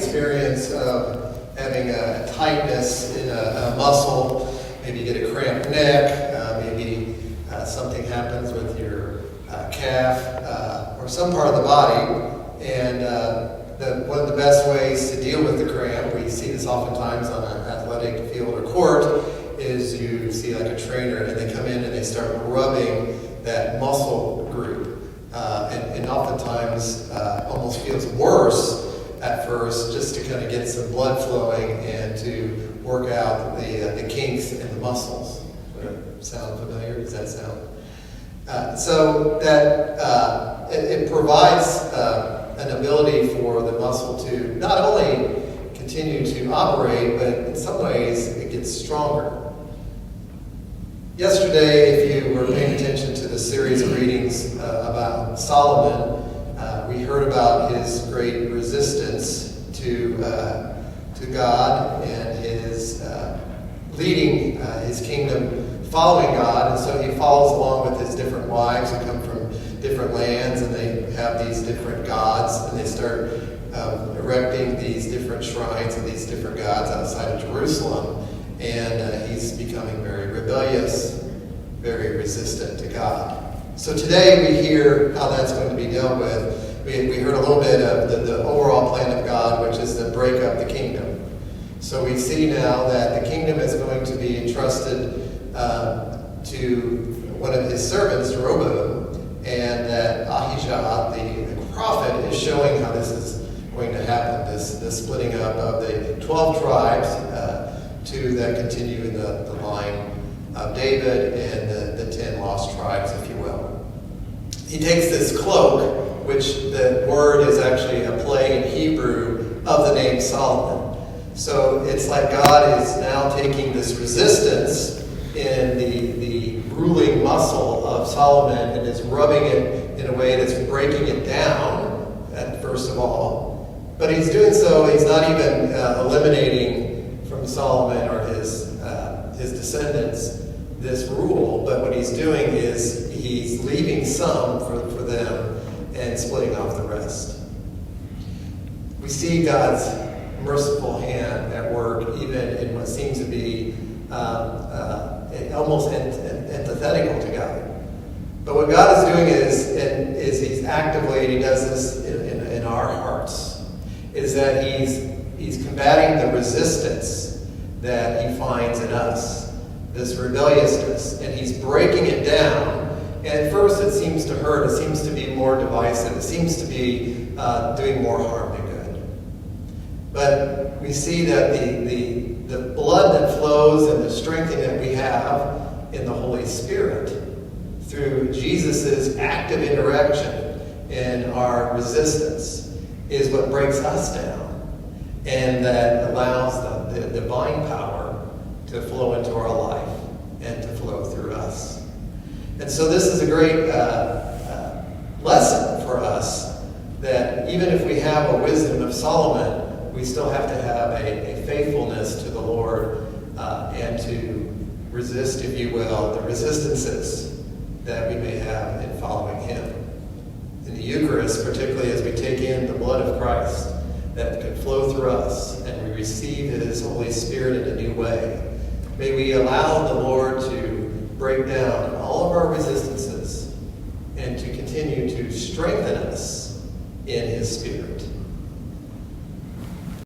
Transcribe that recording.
experience of having a tightness in a muscle, maybe you get a cramped neck, maybe something happens with your calf or some part of the body, and one of the best ways to deal with the cramp, we see this oftentimes on an athletic field or court, is you see like a trainer and they come in and they start rubbing that muscle group. And oftentimes almost feels worse at first, just to kind of get some blood flowing and to work out the kinks in the muscles. Sound familiar? Does that sound? So that it provides an ability for the muscle to not only continue to operate, but in some ways it gets stronger. Yesterday, if you were paying attention to the series of readings about Solomon, we heard about his great resistance to God and his leading his kingdom, following God. And so he follows along with his different wives who come from different lands, and they have these different gods, and they start erecting these different shrines of these different gods outside of Jerusalem. And he's becoming very rebellious, very resistant to God. So today we hear how that's going to be dealt with. We heard a little bit of the overall plan of God, which is to break up the kingdom. So we see now that the kingdom is going to be entrusted to one of his servants, Jeroboam, and that Ahijah, the prophet, is showing how this is going to happen, this splitting up of the 12 tribes, two that continue in the line of David, and the 10 lost tribes, if you will. He takes this cloak, which the word is actually a play in Hebrew of the name Solomon. So it's like God is now taking this resistance in the ruling muscle of Solomon and is rubbing it in a way that's breaking it down, first of all. But he's doing so, he's not even eliminating from Solomon or his descendants this rule, but what he's doing is he's leaving some for them and splitting off the rest. We see God's merciful hand at work even in what seems to be almost antithetical to God. But what God is doing is he's actively, and he does this in our hearts, is that he's combating the resistance that he finds in us, this rebelliousness, and he's breaking it down. And at first it seems to hurt, it seems to be more divisive, it seems to be doing more harm than good. But we see that the blood that flows and the strengthening that we have in the Holy Spirit through Jesus' active interaction in our resistance is what breaks us down, and that allows the divine power to flow into our life and to flow through us. And so this is a great lesson for us, that even if we have a wisdom of Solomon, we still have to have a faithfulness to the Lord and to resist, if you will, the resistances that we may have in following him. In the Eucharist, particularly as we take in the blood of Christ that can flow through us and we receive his Holy Spirit in a new way, may we allow the Lord to break down all of our resistances and to continue to strengthen us in his Spirit.